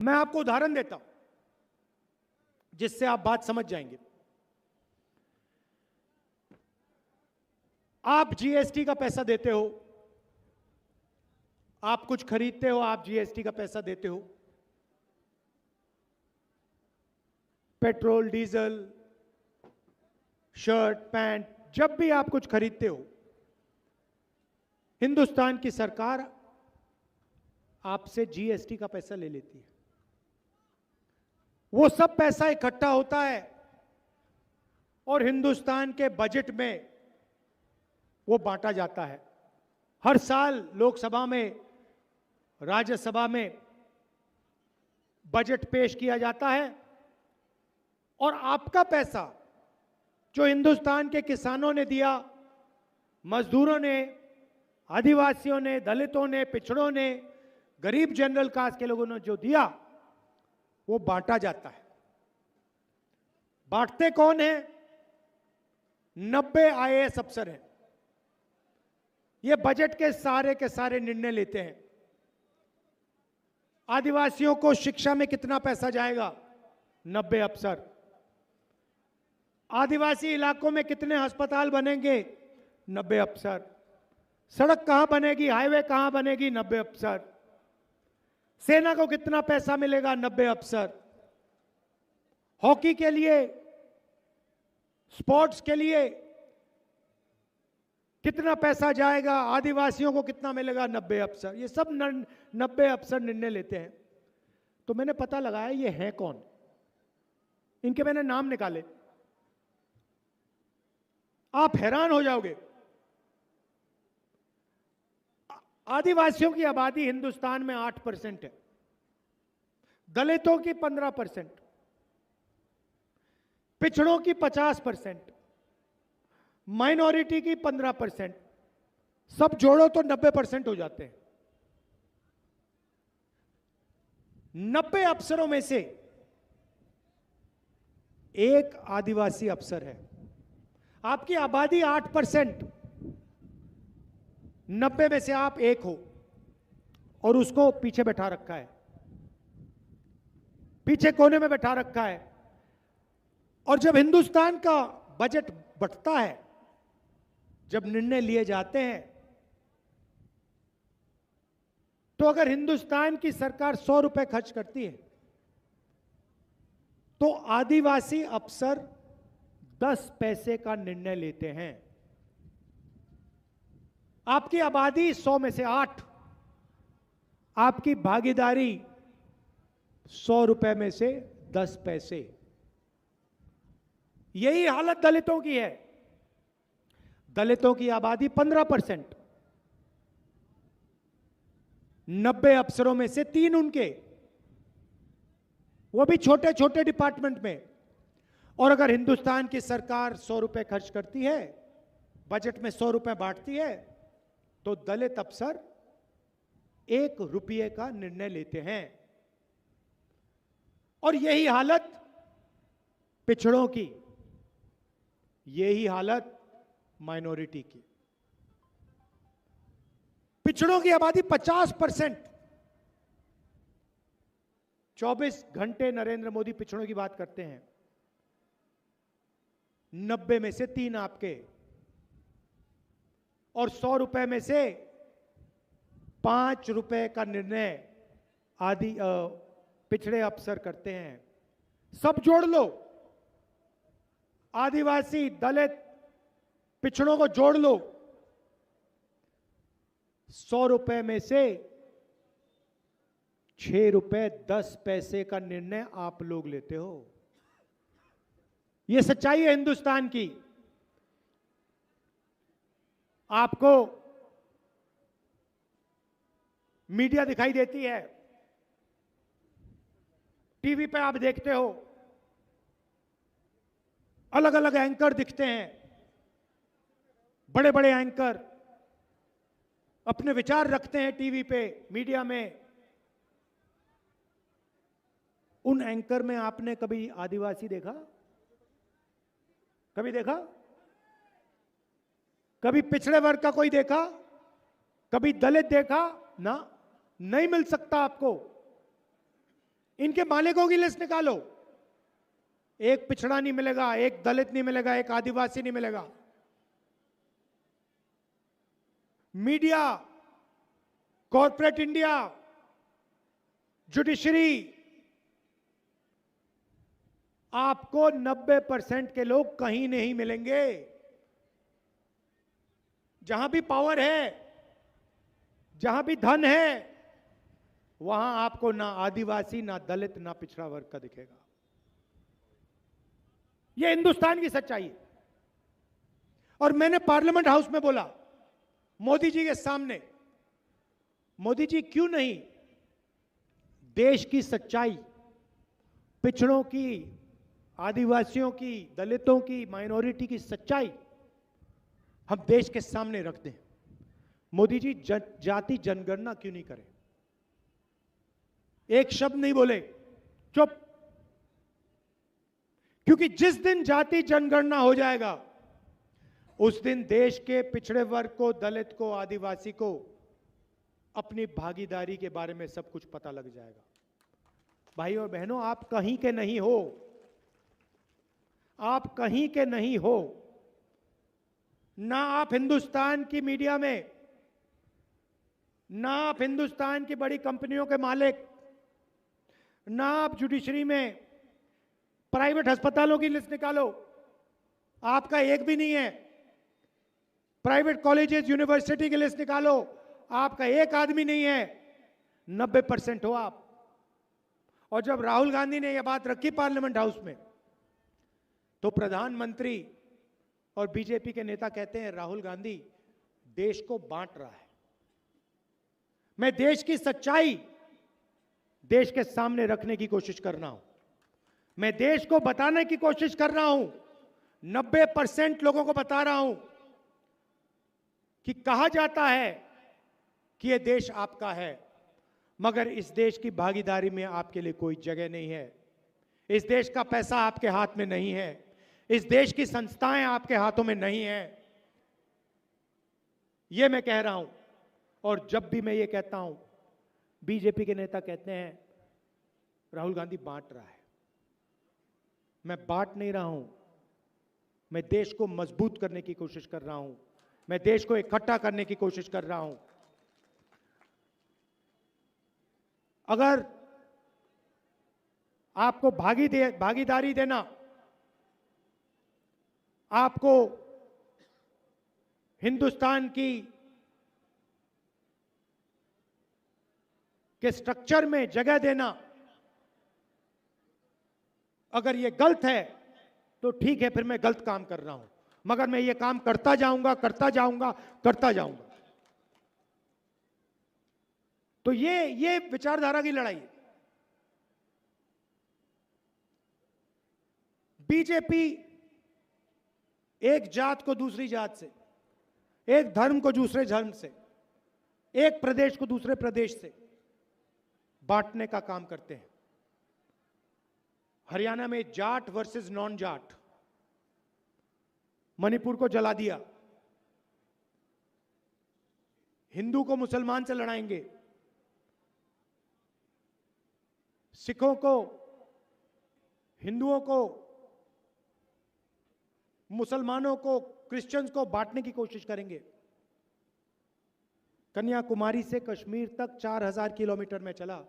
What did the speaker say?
मैं आपको उदाहरण देता हूं जिससे आप बात समझ जाएंगे। आप जीएसटी का पैसा देते हो, आप कुछ खरीदते हो, आप जीएसटी का पैसा देते हो। पेट्रोल, डीजल, शर्ट, पैंट, जब भी आप कुछ खरीदते हो, हिंदुस्तान की सरकार आपसे जीएसटी का पैसा ले लेती है। वो सब पैसा इकट्ठा होता है और हिंदुस्तान के बजट में वो बांटा जाता है। हर साल लोकसभा में, राज्यसभा में बजट पेश किया जाता है और आपका पैसा जो हिंदुस्तान के किसानों ने दिया, मजदूरों ने, आदिवासियों ने, दलितों ने, पिछड़ों ने, गरीब जनरल कास्ट के लोगों ने जो दिया, वो बांटा जाता है। बांटते कौन है? 90 आईएएस अफसर हैं। ये बजट के सारे निर्णय लेते हैं। आदिवासियों को शिक्षा में कितना पैसा जाएगा? 90 अफसर। आदिवासी इलाकों में कितने अस्पताल बनेंगे? 90 अफसर। सड़क कहां बनेगी, हाईवे कहां बनेगी? 90 अफसर। सेना को कितना पैसा मिलेगा? 90 अफसर। हॉकी के लिए, स्पोर्ट्स के लिए कितना पैसा जाएगा, आदिवासियों को कितना मिलेगा? 90 अफसर। ये सब 90 अफसर निर्णय लेते हैं। तो मैंने पता लगाया ये हैं कौन। इनके मैंने नाम निकाले, आप हैरान हो जाओगे। आदिवासियों की आबादी हिंदुस्तान में 8% है, दलितों की 15%, पिछड़ों की 50%, माइनॉरिटी की 15%, सब जोड़ो तो 90% हो जाते हैं। 90 अफसरों में से एक आदिवासी अफसर है। आपकी आबादी 8%, 90 में से आप एक हो और उसको पीछे बैठा रखा है, पीछे कोने में बैठा रखा है। और जब हिंदुस्तान का बजट बढ़ता है, जब निर्णय लिए जाते हैं, तो अगर हिंदुस्तान की सरकार 100 रुपए खर्च करती है तो आदिवासी अफसर 10 पैसे का निर्णय लेते हैं। आपकी आबादी 100 में से 8, आपकी भागीदारी 100 रुपए में से 10 पैसे। यही हालत दलितों की है। दलितों की आबादी 15%, 90 अफसरों में से 3 उनके, वो भी छोटे छोटे डिपार्टमेंट में। और अगर हिंदुस्तान की सरकार 100 रुपए खर्च करती है, बजट में 100 रुपए बांटती है, तो दलित अफसर 1 रुपये का निर्णय लेते हैं। और यही हालत पिछड़ों की, यही हालत माइनॉरिटी की। पिछड़ों की आबादी 50%। 24 घंटे नरेंद्र मोदी पिछड़ों की बात करते हैं। 90 में से 3 आपके, और 100 रुपए में से 5 रुपए का निर्णय पिछड़े अफसर करते हैं। सब जोड़ लो, आदिवासी, दलित, पिछड़ों को जोड़ लो, 100 रुपए में से 6 रुपए 10 पैसे का निर्णय आप लोग लेते हो। यह सच्चाई है हिंदुस्तान की। आपको मीडिया दिखाई देती है, टीवी पे आप देखते हो, अलग अलग एंकर दिखते हैं, बड़े बड़े एंकर अपने विचार रखते हैं टीवी पे, मीडिया में। उन एंकर में आपने कभी आदिवासी देखा? कभी देखा? कभी पिछड़े वर्ग का कोई देखा? कभी दलित देखा? ना, नहीं मिल सकता आपको। इनके मालिकों की लिस्ट निकालो, एक पिछड़ा नहीं मिलेगा, एक दलित नहीं मिलेगा, एक आदिवासी नहीं मिलेगा। मीडिया, कॉर्पोरेट इंडिया, जुडिशरी, आपको 90% के लोग कहीं नहीं मिलेंगे। जहां भी पावर है, जहां भी धन है, वहां आपको ना आदिवासी, ना दलित, ना पिछड़ा वर्ग का दिखेगा। यह हिंदुस्तान की सच्चाई है। और मैंने पार्लियामेंट हाउस में बोला मोदी जी के सामने, मोदी जी क्यों नहीं देश की सच्चाई, पिछड़ों की, आदिवासियों की, दलितों की, माइनॉरिटी की सच्चाई हम देश के सामने रख दें। मोदी जी जाति जनगणना क्यों नहीं करें? एक शब्द नहीं बोले, चुप। क्योंकि जिस दिन जाति जनगणना हो जाएगा, उस दिन देश के पिछड़े वर्ग को, दलित को, आदिवासी को अपनी भागीदारी के बारे में सब कुछ पता लग जाएगा। भाई और बहनों, आप कहीं के नहीं हो, आप कहीं के नहीं हो। ना आप हिंदुस्तान की मीडिया में, ना आप हिंदुस्तान की बड़ी कंपनियों के मालिक, ना आप जुडिशरी में। प्राइवेट अस्पतालों की लिस्ट निकालो, आपका एक भी नहीं है। प्राइवेट कॉलेजेस, यूनिवर्सिटी की लिस्ट निकालो, आपका एक आदमी नहीं है। 90% हो आप। और जब राहुल गांधी ने यह बात रखी पार्लियामेंट हाउस में, तो प्रधानमंत्री और बीजेपी के नेता कहते हैं राहुल गांधी देश को बांट रहा है। मैं देश की सच्चाई देश के सामने रखने की कोशिश कर रहा हूं। मैं देश को बताने की कोशिश कर रहा हूं। 90% लोगों को बता रहा हूं कि कहा जाता है कि यह देश आपका है, मगर इस देश की भागीदारी में आपके लिए कोई जगह नहीं है। इस देश का पैसा आपके हाथ में नहीं है। इस देश की संस्थाएं आपके हाथों में नहीं है। यह मैं कह रहा हूं। और जब भी मैं ये कहता हूं, बीजेपी के नेता कहते हैं राहुल गांधी बांट रहा है। मैं बांट नहीं रहा हूं। मैं देश को मजबूत करने की कोशिश कर रहा हूं। मैं देश को इकट्ठा करने की कोशिश कर रहा हूं। अगर आपको भागीदारी देना, आपको हिंदुस्तान के स्ट्रक्चर में जगह देना, अगर यह गलत है तो ठीक है, फिर मैं गलत काम कर रहा हूं। मगर मैं ये काम करता जाऊंगा, करता जाऊंगा, करता जाऊंगा। तो ये विचारधारा की लड़ाई है। बीजेपी एक जात को दूसरी जात से, एक धर्म को दूसरे धर्म से, एक प्रदेश को दूसरे प्रदेश से बांटने का काम करते हैं। हरियाणा में जाट वर्सेस नॉन जाट, मणिपुर को जला दिया। हिंदू को मुसलमान से लड़ाएंगे, सिखों को, हिंदुओं को, मुसलमानों को, क्रिश्चियंस को बांटने की कोशिश करेंगे। कन्याकुमारी से कश्मीर तक 4000 किलोमीटर में चला।